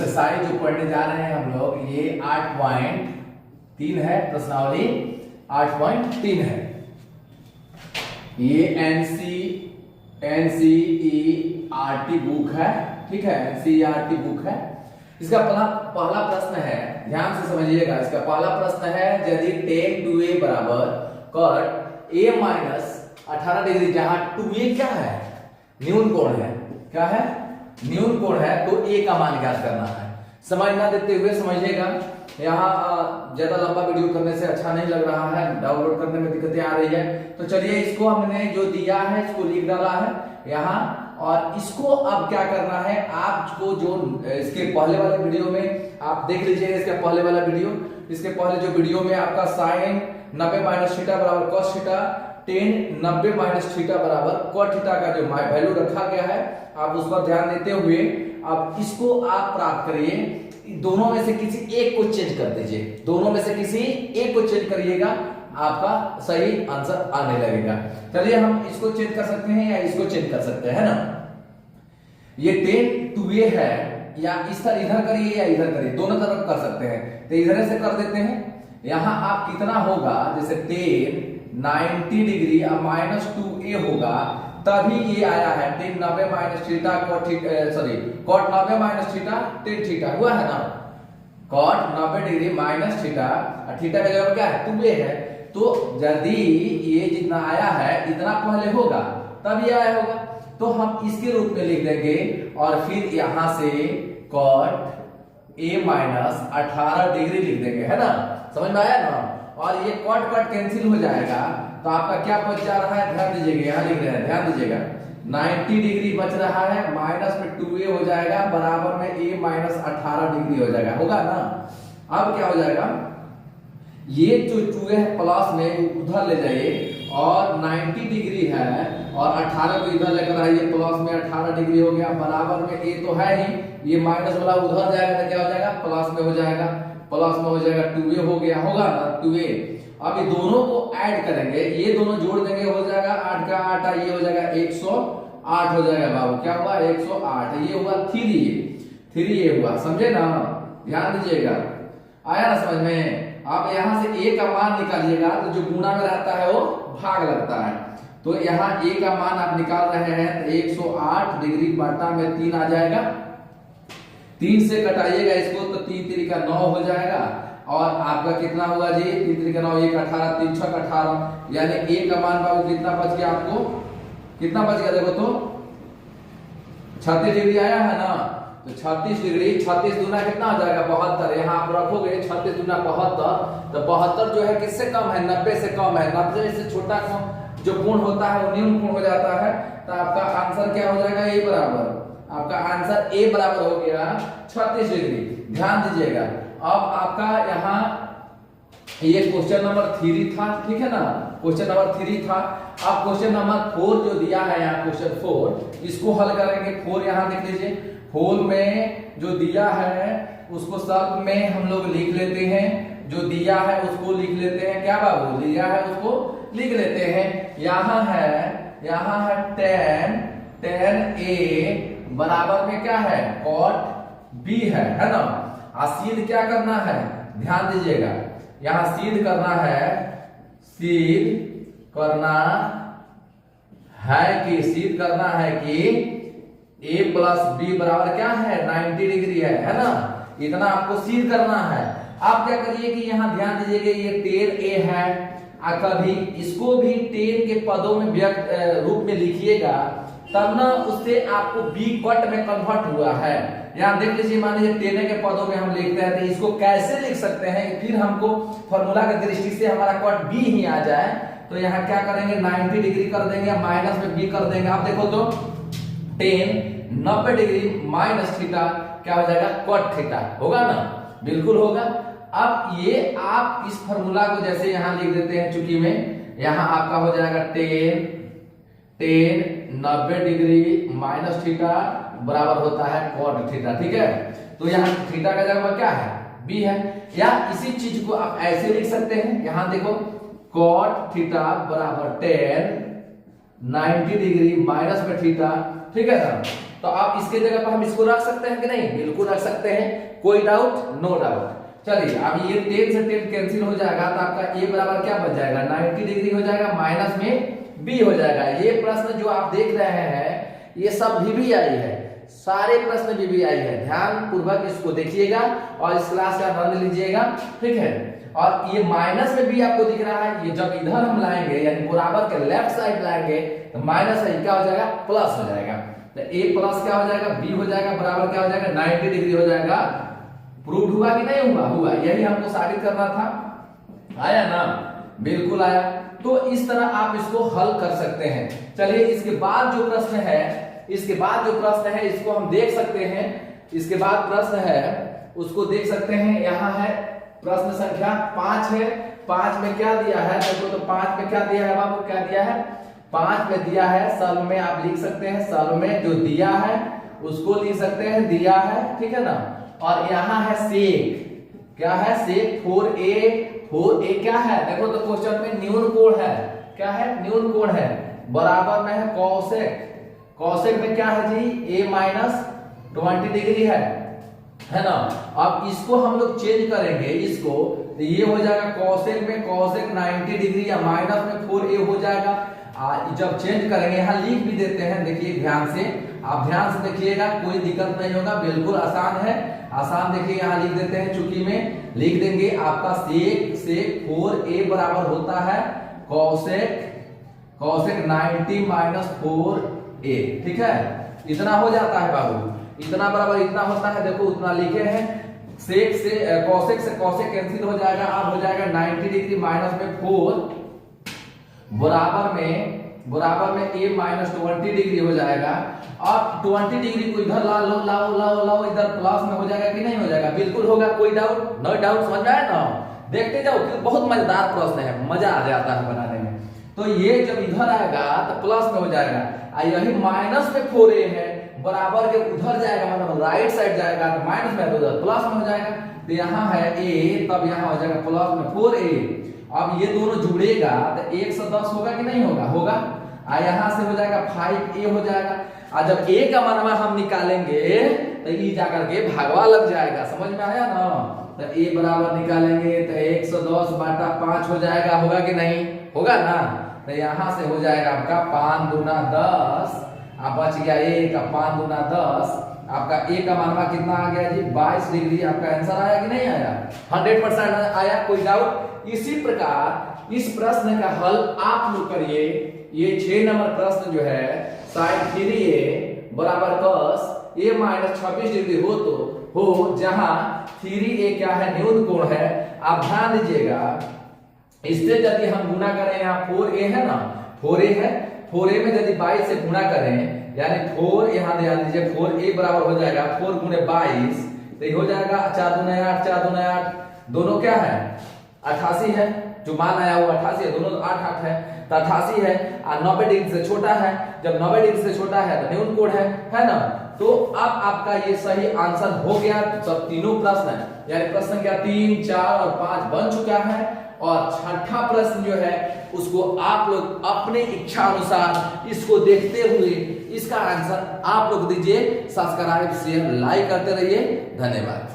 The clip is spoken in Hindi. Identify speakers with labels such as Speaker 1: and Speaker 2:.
Speaker 1: एक्सरसाइज जो पढ़ने जा रहे हैं हम लोग, ये 8.3 है, प्रश्नावली 8.3 है। ये एनसीईआरटी बुक है, ठीक है, एनसीईआरटी बुक है। इसका पहला प्रश्न है, ध्यान से समझिएगा। इसका पहला प्रश्न है, यदि tan 2a बराबर cot a माइनस 18 डिग्री, जहां 2a क्या है, न्यून कोण है, क्या है, न्यून कोण है, तो a का मान ज्ञात करना है। समझ ना देते हुए समझिएगा। यहाँ ज्यादा लंबा वीडियो करने से अच्छा नहीं लग रहा है, डाउनलोड करने में दिक्कतें आ रही है, तो चलिए इसको हमने जो दिया है इसको लिख डाला है यहाँ। और इसको अब क्या करना है, आपको जो इसके पहले वाले वीडियो में आप देख लीजिएगा, इसके पहले वाला वीडियो, इसके पहले जो वीडियो में आपका साइन 90 माइनस थीटा बराबर cos theta, tan 90 minus theta बराबर cot थीटा का जो वैल्यू रखा गया है, आप उस पर ध्यान देते हुए अब इसको आप प्राप्त करिए। दोनों में से किसी एक को चेंज कर दीजिए, दोनों में से किसी एक को चेंज करिएगा, आपका सही आंसर आने लगेगा। चलिए हम इसको चेंज कर सकते हैं या इसको चेंज कर सकते हैं ना। ये tan 2a है, या इस तरह इधर करिए या इधर करिए, दोनों तरफ कर सकते हैं, तो इधर से कर देते हैं। यहां आप कितना होगा, जैसे tan 90 डिग्री अब माइनस 2a होगा, तभी ये आया है tan 90 minus theta cot cot 90 minus theta tan theta हुआ है ना। cot 90 degree minus theta, theta का जगह क्या है, 2a है, तो यदि ये जितना आया है इतना पहले होगा तब ये आया होगा, तो हम इसके रूप में लिख देंगे और फिर यहां से cot a माइनस 18 डिग्री लिख देंगे, है ना। समझ में आया ना। और ये cot कैंसिल हो जाएगा, तो आपका क्या बच जा रहा है, ध्यान दीजिएगा, यहां लिख रहे हैं, ध्यान दीजिएगा, 90 डिग्री बच रहा है, माइनस में 2a हो जाएगा, बराबर में a माइनस 18 डिग्री हो जाएगा, होगा ना। अब क्या हो जाएगा, ये जो 2a है प्लस में उधर ले जाइए, और 90 डिग्री है और 18 को इधर लेकर आइए, प्लस में 18 डिग्री हो गया, बराबर में a तो है ही, ये माइनस वाला उधर जाएगा तो क्या हो जाएगा, प्लस में हो जाएगा, प्लस में हो जाएगा, 2a हो गया, होगा ना 2a। अब ये दोनों को ऐड करेंगे, ये दोनों जोड़ देंगे, हो जाएगा 8 का 8, ये हो जाएगा 108 हो जाएगा बाबू, क्या हुआ 108, ये हुआ 3 ये हुआ, समझे ना, ध्यान दीजिएगा, आया ना समझ में। आप यहां से a का मान निकालिएगा, तो जो गुणा में रहता है वो भाग लगता है, तो यहाँ a का मान आप निकाल रहे हैं, तो 108 डिग्री बटा में 3 आ जाएगा, 3 से कटाइएगा इसको, तो 3 3 का 9 हो जाएगा, और आपका कितना हुआ जी, 3 3 का 9, 1 18, 3 6 18, यानी a का मान बाबू कितना बच गया, आपको कितना बच गया, देखो तो 36 डिग्री आया है ना। तो 36 डिग्री, 36 दूना कितना हो जाएगा, 72, यहाँ आप रखोगे 36 दूना 72, तो 72 जो है किससे कम है, 90 से कम है, 90 से छोटा जो कोण होता है वो न्यून कोण हो जाता है, तो आपका आंसर क्या हो जाएगा, a बराबर, आपका आंसर a बराबर हो गया 36 डिग्री। ध्यान दीजिएगा। अब आपका यहाँ ये क्वेश्चन नंबर 3 था, ठीक है ना, क्वेश्चन नंबर 3 था। अब क्वेश्चन नंबर 4 जो दिया है यहाँ, क्वेश्चन 4, इसको हल करेंगे। 4 यहाँ देख लीजिए, 4 में जो दिया है उसको सब में हम लोग लिख लेते हैं, जो दिया है उसको लिख लेते हैं, क्या बाबू, दिया है उसको लिख लेते हैं। यहाँ है tan a बराबर में क्या है, cot b है ना। सीध क्या करना है, ध्यान दीजिएगा, यहां सीध करना है, सीध करना है कि a प्लस b बराबर क्या है, 90 डिग्री है ना, इतना आपको सीध करना है। आप क्या करिए कि यहां ध्यान दीजिएगा, ये tan a है, कभी इसको भी tan के पदों में व्यक्त रूप में लिखिएगा, तब ना उससे आपको b cot में कन्वर्ट हुआ है। यहाँ देख लीजिए, मान लीजिए tan के पदों में हम लिखते हैं, तो इसको कैसे लिख सकते हैं, फिर हमको फॉर्मूला की दृष्टि से हमारा cot b ही आ जाए, तो यहाँ क्या करेंगे, 90 डिग्री कर देंगे, माइनस में b कर देंगे। आप देखो तो tan 90 डिग्री माइनस थीटा क्या हो जाएगा, cot थीटा, होगा ना, बिल्कुल होगा। अब ये आप इस फॉर्मूला को जैसे यहाँ लिख देते हैं चुकी में, यहाँ आपका हो जाएगा tan 90 डिग्री माइनस थीटा बराबर होता है cot थीटा, ठीक है। तो यहाँ थीटा का जगह क्या है, b है, या इसी चीज को आप ऐसे लिख सकते हैं, यहाँ देखो cot थीटा बराबर tan 90 डिग्री माइनस में थीटा, ठीक है ना। तो आप इसके जगह पर हम इसको रख सकते हैं कि नहीं? बिल्कुल रख सकते हैं, कोई डाउट? No doubt. चलिए अब ये 10 से 10 कैंसिल हो जाएगा तो आपका a बराबर क्या बच जाएगा? 90 डिग्री हो जाएगा, माइनस में b हो जाएगा। ये प्रश्न जो आप देख रहे हैं ये सब VBI है, सारे प्रश्न VBI है। ध्यान पूर्वक इसको देखिएगा और इस क्लास का आनंद लीजिएगा, ठीक है। और ये माइनस में भी आपको दिख रहा है, ये जब इधर हम लाएंगे यानी बराबर के लेफ्ट साइड लाएंगे तो माइनस है क्या हो जाएगा? प्लस हो जाएगा। तो a प्लस क्या हो जाएगा? b हो जाएगा, बराबर क्या हो जाएगा? 90 डिग्री हो जाएगा। प्रूव हुआ कि नहीं हुआ? हुआ। यही हमको साबित करना था। आया ना? बिल्कुल आया। तो इस तरह आप इसको हल कर सकते हैं। चलिए इसके बाद जो प्रश्न है, इसको हम देख सकते हैं। इसके बाद प्रश्न है उसको देख सकते हैं। यहाँ है प्रश्न संख्या 5 है। 5 में क्या दिया है देखो, तो 5 में क्या दिया है बाबू? क्या दिया है? 5 में दिया है, सॉल्व में आप लिख सकते हैं, सॉल्व में जो दिया है उसको लिख सकते हैं, दिया है, ठीक है ना। और यहाँ है सेक, क्या है? सेक 4a क्या है? देखो तो क्वेश्चन में न्यून कोण है, क्या है? न्यून कोण है। बराबर में है कॉसेक, कॉसेक में क्या है जी? a माइनस 20 डिग्री है ना। अब इसको हम लोग चेंज करेंगे, इसको तो ये हो जाएगा कॉसेक में कॉसेक 90 डिग्री या माइनस में 4a हो जाएगा। जब चेंज करेंगे यहाँ लिख भी देते हैं, देखिए ध्यान से, आप ध्यान से देखिएगा, कोई दिक्कत नहीं होगा, बिल्कुल आसान है। आसान देखिए यहाँ लिख देते हैं, चुकी में लिख देंगे आपका सेक से 4a बराबर होता है कॉसेक 90 माइनस 4a, ठीक है। इतना हो जाता है बाबू, इतना बराबर इतना होता है, देखो उतना लिखे हैं। सेक से कॉसेक कैंसिल हो जाएगा, अब हो जाएगा 90 डिग्री माइनस में 4 बराबर में a माइनस 20 डिग्री हो जाएगा। अब 20 डिग्री को इधर लाओ, इधर प्लस में हो जाएगा कि नहीं हो जाएगा? बिल्कुल होगा, कोई डाउट? नो डाउट, समझ में आया ना? देखते जाओ, बहुत मजेदार प्रश्न है, मजा आ जाता है बनाने में। तो ये जब इधर आएगा तो प्लस में हो जाएगा, यही माइनस में 4a है, बराबर के उधर जाएगा, मतलब राइट साइड जाएगा तो माइनस में, उधर प्लस में हो जाएगा। तो यहाँ है a, तब यहाँ हो जाएगा प्लस में 4a। अब ये दोनों जुड़ेगा तो 1 से 10 होगा कि नहीं होगा? होगा। यहाँ से हो जाएगा 5a हो जाएगा। और जब a का मनवा हम निकालेंगे तो ये जाकर के भागवा लग जाएगा, समझ में आया ना? तो a बराबर निकालेंगे तो 110 बाटा 5 हो जाएगा, होगा कि नहीं? होगा ना। तो यहाँ से हो जाएगा आपका 5 दूना 10, अब बच गया a का 5 दूना 10। आपका a का मानवा कितना आ गया जी? 22 डिग्री। आपका आंसर आया कि नहीं आया? 100% आया, कोई डाउट? इसी प्रकार इस प्रश्न का हल आप लोग करिए। ये 6 नंबर प्रश्न जो है साइन 3a बराबर cos a माइनस 26 डिग्री हो जहां 3a क्या है? न्यून कोण है। आप ध्यान दीजिएगा, इससे यदि हम गुना करें, यहाँ 4a है ना, 4a है, 4a में यदि 22 से गुना करें यानी 4, यहाँ ध्यान दीजिए 4a बराबर हो जाएगा 4 गुणे 22, तो ये हो जाएगा 4 दूना 8, 4 दूना 8, दोनों क्या है? 88 है, जो मान आया वो 88 है, दोनों 8 8 है, तो 88 है। और 90 डिग्री से छोटा है, जब 90 डिग्री से छोटा है तो न्यून कोण है ना। तो अब आपका ये सही आंसर हो गया। सब तीनों प्रश्न यानी प्रश्न क्या 3, 4 और 5 बन चुका है। और छठा प्रश्न जो है उसको आप लोग अपने इच्छा अनुसार इसको देखते हुए इसका आंसर आप लोग दीजिए। सब्सक्राइब शेयर लाइक करते रहिए। धन्यवाद।